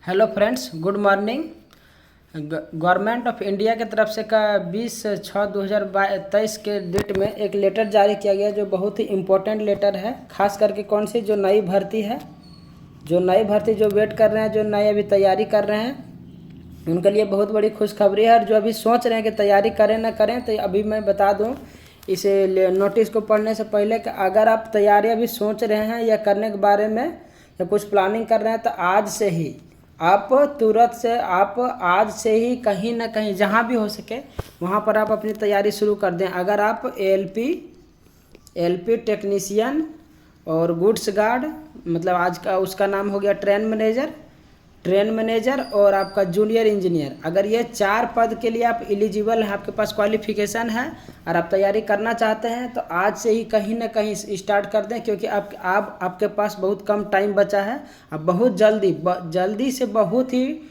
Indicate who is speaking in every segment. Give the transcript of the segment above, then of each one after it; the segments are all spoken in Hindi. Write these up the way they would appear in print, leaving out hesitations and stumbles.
Speaker 1: Hello friends, good morning. Government of India के तरफ से का 20/6/2023 के डेट में एक लेटर जारी किया गया जो बहुत ही इम्पोर्टेंट लेटर है। खास करके कौन सी जो नई भर्ती है, जो वेट कर रहे हैं, जो नई अभी तैयारी कर रहे हैं, उनके लिए बहुत बड़ी खुशखबरी है। और जो अभी सोच रहे हैं कि तैयारी करें ना करें, तो अभी मैं बता दूं इसे नोटिस को पढ़ने से पहले कि अगर आप तैयारी अभी सोच रहे हैं या करने के बारे में या कुछ प्लानिंग कर रहे हैं, तो आज से ही आप आज से ही कहीं ना कहीं जहां भी हो सके वहां पर आप अपनी तैयारी शुरू कर दें। अगर आप एलपी टेक्नीशियन और गुड्स गार्ड, मतलब आज का उसका नाम हो गया ट्रेन मैनेजर और आपका जूनियर इंजीनियर, अगर ये 4 पद के लिए आप एलिजिबल हैं, आपके पास क्वालिफिकेशन है और आप तैयारी करना चाहते हैं, तो आज से ही कहीं ना कहीं स्टार्ट कर दें। क्योंकि आपके पास बहुत कम टाइम बचा है। अब बहुत बहुत ही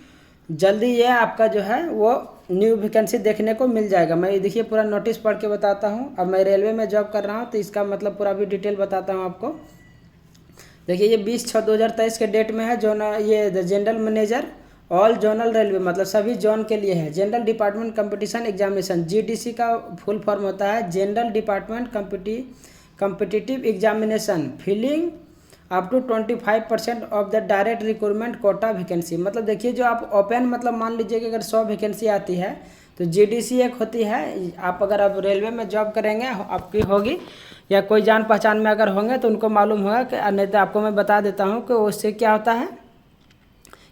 Speaker 1: जल्दी ये आपका जो है वो न्यू वैकेंसी देखने को मिल जाएगा। मैं देखिए पूरा नोटिस पढ़ के बताता हूँ। अब मैं रेलवे में जॉब कर रहा हूँ, तो इसका मतलब पूरा भी डिटेल बताता हूँ आपको। देखिए ये 20/6/2023 के डेट में है। जो ना ये the general manager all zonal railway, मतलब सभी जोन के लिए है। General department competition examination, GDC का फुल फॉर्म होता है general department competitive examination, filling up to 25% of the direct recruitment quota vacancy. मतलब देखिए जो आप ओपन, मतलब मान लीजिए कि अगर 100 वैकेंसी आती है तो जीडीसी एक होती है। आप अगर आप रेलवे में जॉब करेंगे, आपकी होगी या कोई जान पहचान में अगर होंगे तो उनको मालूम होगा कि, नहीं तो आपको मैं बता देता हूँ कि उससे क्या होता है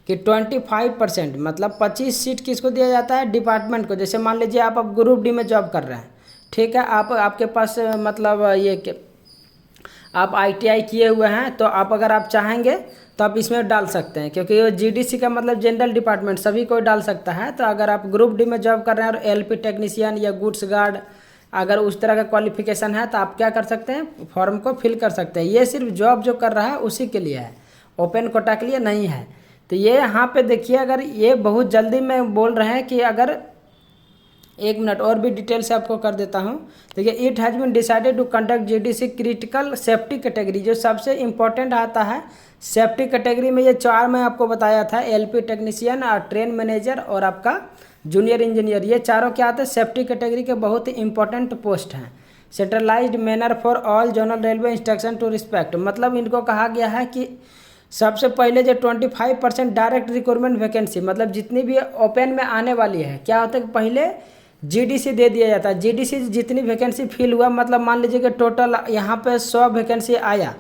Speaker 1: कि 25%, मतलब 25 सीट किसको दिया जाता है, डिपार्टमेंट को। जैसे मान लीजिए आप अब ग्रुप डी में जॉब कर रहे हैं, ठीक है, आपके पास मतलब ये आप आईटीआई किए हुए हैं, तो आप अगर आप चाहेंगे तो आप इसमें डाल सकते हैं। क्योंकि ये जीडीसी का मतलब जनरल डिपार्टमेंट सभी कोई डाल सकता है। तो अगर आप ग्रुप डी में जॉब कर रहे हैं और एलपी टेक्नीशियन या गुड्स गार्ड अगर उस तरह का क्वालिफिकेशन है, तो आप क्या कर सकते हैं, फॉर्म को फिल कर सकते हैं। ये सिर्फ जॉब जो कर रहा है उसी के लिए है, ओपन कोटा के लिए नहीं है। तो ये यहाँ पे देखिए, अगर ये बहुत जल्दी में बोल रहे हैं कि अगर 1 मिनट और भी डिटेल से आपको कर देता हूँ। देखिए it has been decided to conduct GDC critical safety category, जो सबसे इम्पोर्टेंट आता है सेफ्टी कैटेगरी में। ये 4 मैं आपको बताया था, एलपी टेक्नीशियन और ट्रेन मैनेजर और आपका जूनियर इंजीनियर, ये चारों क्या आते हैं, सेफ्टी कैटेगरी के बहुत ही इंपॉर्टेंट पोस्ट हैं। Centralised manner for all zonal railway instruction to respect, मतलब इनको कहा गया है कि सबसे पहले जो 25% डायरेक्ट रिक्रूटमेंट वैकेंसी, मतलब जितनी भी ओपन में आने वाली है, क्या होता है कि पहले जीडीसी दे दिया जाता है। जीडीसी जितनी वैकेंसी फिल हुआ, मतलब मान लीजिए कि टोटल यहाँ पे 100 वैकेंसी आया,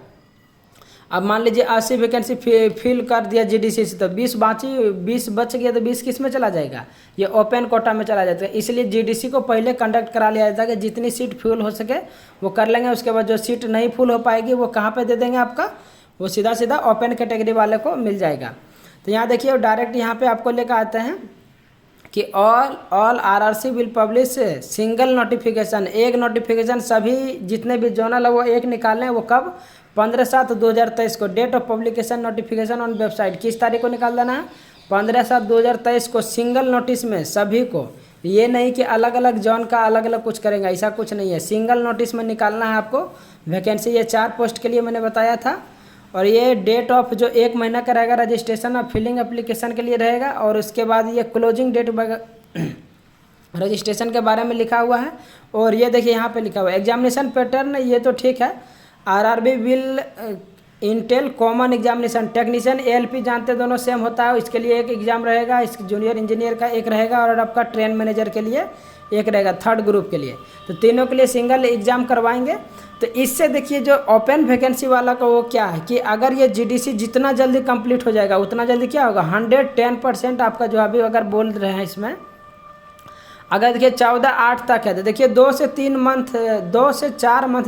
Speaker 1: अब मान लीजिए 80 वैकेंसी फिल कर दिया जीडीसी से, तो 20 बच गया, तो 20 किस में चला जाएगा, ये ओपन कोटा में चला जाता है। इसलिए जीडीसी को पहले कंडक्ट करा लिया जाता है कि जितनी सीट फुल हो सके वो कर लेंगे। उसके बाद जो सीट नहीं फुल हो पाएगी वो कहाँ पे दे देंगे, आपका वो सीधा ओपन कैटेगरी वाले को मिल जाएगा। तो यहाँ देखिए डायरेक्ट यहाँ पे आपको लेकर आते हैं कि all RRC will publish single notification, एक नोटिफिकेशन सभी जितने भी जोनल है वो एक निकालें। वो कब, 15/7/2023 को। Date of publication notification on website, किस तारीख को निकाल देना है, 15/7/2023 को। सिंगल नोटिस में सभी को, ये नहीं कि अलग अलग जोन का अलग अलग कुछ करेंगे, ऐसा कुछ नहीं है। सिंगल नोटिस में निकालना है आपको वैकेंसी। ये 4 पोस्ट के लिए मैंने बताया था। और ये डेट ऑफ जो 1 महीना का रहेगा रजिस्ट्रेशन और फिलिंग एप्लीकेशन के लिए रहेगा। और उसके बाद ये क्लोजिंग डेट रजिस्ट्रेशन के बारे में लिखा हुआ है। और ये देखिए यहाँ पे लिखा हुआ है एग्जामिनेशन पैटर्न, ये तो ठीक है। RRB will Intel common examination, technician ALP जानते दोनों सेम होता है, इसके लिए एक एग्जाम रहेगा, इस जूनियर इंजीनियर का एक रहेगा और आपका ट्रेन मैनेजर के लिए एक रहेगा, 3rd ग्रुप के लिए। तो तीनों के लिए सिंगल एग्जाम करवाएंगे। तो इससे देखिए जो ओपन वैकेंसी वाला का वो क्या है कि अगर ये जीडीसी जितना जल्दी कंप्लीट हो जाएगा उतना जल्दी क्या होगा, 110% आपका जो अभी अगर बोल रहे हैं इसमें, अगर देखिए 14/8 तक है तो देखिए 2 से 4 मंथ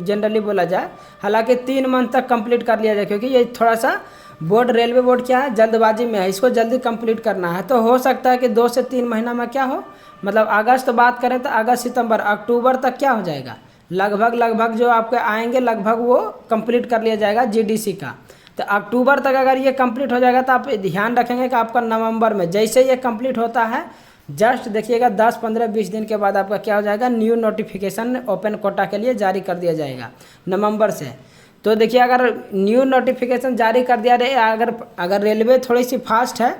Speaker 1: जनरली बोला जाए, हालांकि 3 मंथ तक कंप्लीट कर लिया जाए। क्योंकि ये थोड़ा सा रेलवे बोर्ड क्या है, जल्दबाजी में है, इसको जल्दी कंप्लीट करना है। तो हो सकता है कि 2 से 3 महीना में क्या हो, मतलब अगस्त बात करें तो अगस्त सितंबर अक्टूबर तक क्या हो जाएगा, लगभग जो आपके आएंगे लगभग वो कंप्लीट कर लिया जाएगा जीडीसी का। तो अक्टूबर तक अगर ये कंप्लीट हो जाएगा तो आप ध्यान रखेंगे कि आपका नवंबर में जैसे ये कंप्लीट होता है, जस्ट देखिएगा 10, 15, 20 दिन के बाद आपका क्या हो जाएगा, न्यू नोटिफिकेशन ओपन कोटा के लिए जारी कर दिया जाएगा नवंबर से। तो देखिए अगर न्यू नोटिफिकेशन जारी कर दिया रहे, अगर रेलवे थोड़ी सी फास्ट है,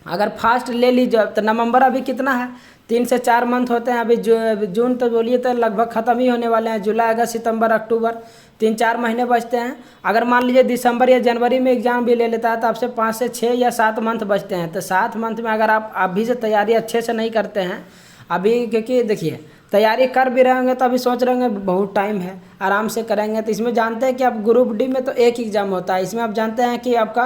Speaker 1: अगर फास्ट ले लीजिए तो नवंबर अभी कितना है, 3 से 4 मंथ होते हैं, अभी जून तो बोलिए तो लगभग ख़त्म ही होने वाले हैं, जुलाई अगस्त सितंबर अक्टूबर 3-4 महीने बचते हैं। अगर मान लीजिए दिसंबर या जनवरी में एग्ज़ाम भी ले लेता है तो आपसे 5 से 6 या 7 मंथ बचते हैं। तो 7 मंथ में अगर आप अभी से तैयारी अच्छे से नहीं करते हैं अभी, क्योंकि देखिए तैयारी कर भी रहेंगे तो अभी सोच रहे होंगे बहुत टाइम है, आराम से करेंगे। तो इसमें जानते हैं कि आप ग्रुप डी में तो एक एग्ज़ाम होता है, इसमें आप जानते हैं कि आपका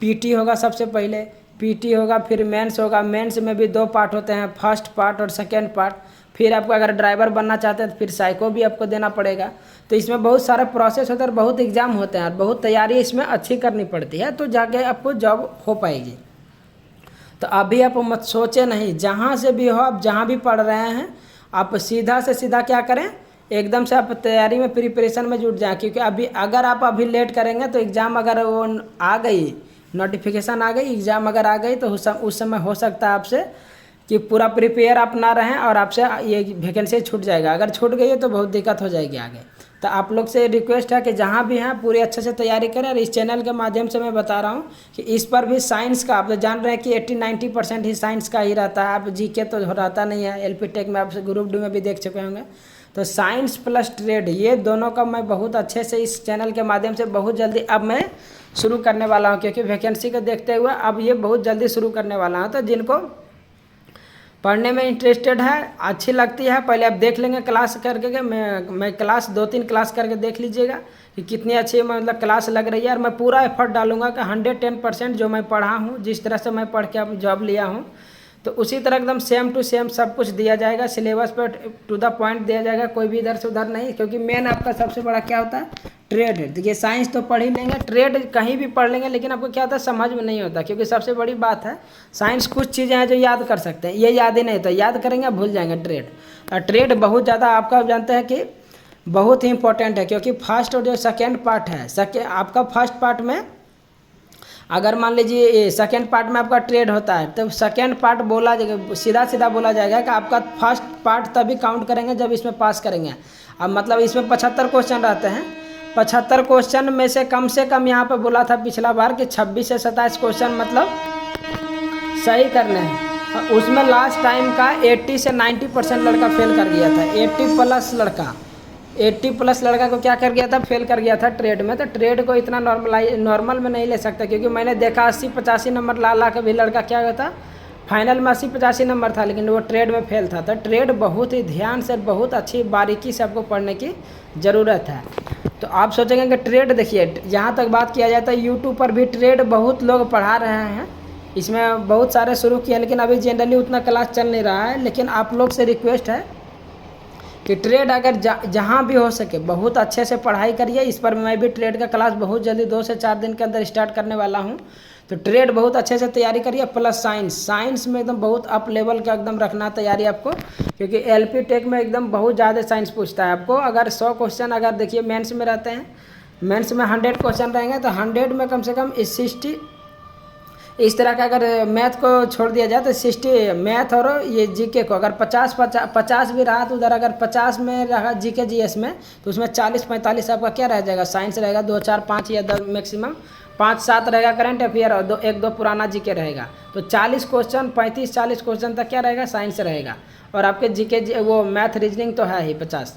Speaker 1: पीटी होगा, सबसे पहले पीटी होगा, फिर मेंस होगा। मेंस में भी 2 पार्ट होते हैं, फर्स्ट पार्ट और सेकेंड पार्ट। फिर आपको अगर ड्राइवर बनना चाहते हैं तो फिर साइको भी आपको देना पड़ेगा। तो इसमें बहुत सारे प्रोसेस होते हैं और बहुत एग्ज़ाम होते हैं और बहुत तैयारी इसमें अच्छी करनी पड़ती है, तो जाके आपको जॉब हो पाएगी। तो अभी आप मत सोचे नहीं, जहाँ से भी हो, आप जहाँ भी पढ़ रहे हैं आप सीधा से सीधा क्या करें, एकदम से आप तैयारी में प्रिपरेशन में जुट जाएं। क्योंकि अभी अगर आप अभी लेट करेंगे तो एग्ज़ाम अगर वो आ गई, नोटिफिकेशन आ गई, एग्ज़ाम अगर आ गई तो उस समय हो सकता है आपसे कि पूरा प्रिपेयर आप ना रहें और आपसे ये वैकेंसी छूट जाएगा। अगर छूट गई है तो बहुत दिक्कत हो जाएगी आगे। तो आप लोग से रिक्वेस्ट है कि जहाँ भी हैं पूरी अच्छे से तैयारी करें। और इस चैनल के माध्यम से मैं बता रहा हूँ कि इस पर भी साइंस का, आप तो जान रहे हैं कि 80-90% ही साइंस का ही रहता है। आप जीके तो रहता नहीं है, एलपी टेक में आप ग्रुप डी में भी देख चुके होंगे। तो साइंस प्लस ट्रेड, ये दोनों का मैं बहुत अच्छे से इस चैनल के माध्यम से बहुत जल्दी अब मैं शुरू करने वाला हूँ, क्योंकि वैकेंसी को देखते हुए अब ये बहुत जल्दी शुरू करने वाला हूँ। तो जिनको पढ़ने में इंटरेस्टेड है, अच्छी लगती है, पहले आप देख लेंगे क्लास करके। मैं क्लास 2-3 क्लास करके देख लीजिएगा कि कितनी अच्छी मतलब क्लास लग रही है। और मैं पूरा एफर्ट डालूंगा कि 110% जो मैं पढ़ा हूँ, जिस तरह से मैं पढ़ के अब जॉब लिया हूँ, तो उसी तरह एकदम सेम टू सेम सब कुछ दिया जाएगा। सिलेबस पर टू द पॉइंट दिया जाएगा, कोई भी इधर से उधर नहीं। क्योंकि मेन आपका सबसे बड़ा क्या होता है, ट्रेड है। देखिए साइंस तो पढ़ ही लेंगे, ट्रेड कहीं भी पढ़ लेंगे, लेकिन आपको क्या होता है समझ में नहीं होता। क्योंकि सबसे बड़ी बात है साइंस कुछ चीज़ें हैं जो याद कर सकते हैं, ये याद ही नहीं होता, याद करेंगे भूल जाएंगे। ट्रेड और ट्रेड बहुत ज़्यादा आपका जानते हैं कि बहुत ही इंपॉर्टेंट है। क्योंकि फर्स्ट और जो सेकेंड पार्ट है, आपका फर्स्ट पार्ट में अगर मान लीजिए सेकेंड पार्ट में आपका ट्रेड होता है, तो सेकेंड पार्ट बोला जाएगा, सीधा बोला जाएगा कि आपका फर्स्ट पार्ट तभी काउंट करेंगे जब इसमें पास करेंगे। अब मतलब इसमें 75 क्वेश्चन रहते हैं, 75 क्वेश्चन में से कम यहाँ पे बोला था पिछला बार कि 26 से 27 क्वेश्चन मतलब सही करने हैं। उसमें लास्ट टाइम का 80 से 90% लड़का फेल कर गया था। 80 प्लस लड़का को क्या कर गया था, फेल कर गया था ट्रेड में। तो ट्रेड को इतना नॉर्मल में नहीं ले सकता, क्योंकि मैंने देखा 80-85 नंबर ला के भी लड़का क्या होता, फाइनल में 80-85 नंबर था, लेकिन वो ट्रेड में फेल था। तो ट्रेड बहुत ही ध्यान से, बहुत अच्छी बारीकी से आपको पढ़ने की ज़रूरत है। तो आप सोचेंगे कि ट्रेड, देखिए यहाँ तक बात किया जाता है, यूट्यूब पर भी ट्रेड बहुत लोग पढ़ा रहे हैं, इसमें बहुत सारे शुरू किए, लेकिन अभी जनरली उतना क्लास चल नहीं रहा है। लेकिन आप लोग से रिक्वेस्ट है कि ट्रेड अगर जहाँ भी हो सके बहुत अच्छे से पढ़ाई करिए। इस पर मैं भी ट्रेड का क्लास बहुत जल्दी 2 से 4 दिन के अंदर स्टार्ट करने वाला हूँ। तो ट्रेड बहुत अच्छे से तैयारी करिए। प्लस साइंस में एकदम बहुत अप लेवल का एकदम रखना तैयारी आपको, क्योंकि एलपी टेक में एकदम बहुत ज़्यादा साइंस पूछता है आपको। अगर 100 क्वेश्चन अगर देखिए मेंस में रहते हैं, मेंस में 100 क्वेश्चन रहेंगे, तो 100 में कम से कम 60 इस तरह का अगर मैथ को छोड़ दिया जाए तो 60 मैथ और ये जीके को, अगर 50 भी रहा तो उधर अगर 50 में रहा जीके जीएस में, तो उसमें 40-45 आपका क्या रह जाएगा, साइंस रहेगा। 2-4-5 या 10 मैक्सिमम 5-7 रहेगा करंट अफेयर और 1-2 पुराना जीके रहेगा। तो 40 क्वेश्चन, 35-40 क्वेश्चन तक क्या रहेगा, साइंस रहेगा। और आपके जीके वो मैथ रीजनिंग तो है ही 50।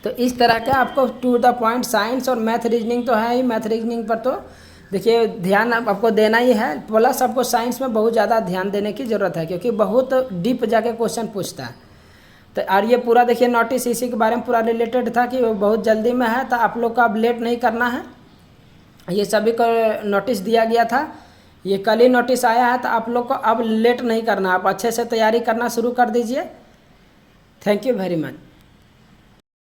Speaker 1: तो इस तरह का आपको टू द पॉइंट साइंस और मैथ रीजनिंग तो है ही। मैथ रीजनिंग पर तो देखिए ध्यान आपको देना ही है। प्लस आपको साइंस में बहुत ज़्यादा ध्यान देने की ज़रूरत है, क्योंकि बहुत डीप जाके क्वेश्चन पूछता है। तो और ये पूरा देखिए नोटिस इसी के बारे में पूरा रिलेटेड था कि वो बहुत जल्दी में है, तो आप लोग को अब लेट नहीं करना है। ये सभी को नोटिस दिया गया था, ये कल ही नोटिस आया है, तो आप लोग को अब लेट नहीं करना, आप अच्छे से तैयारी करना शुरू कर दीजिए। Thank you very much.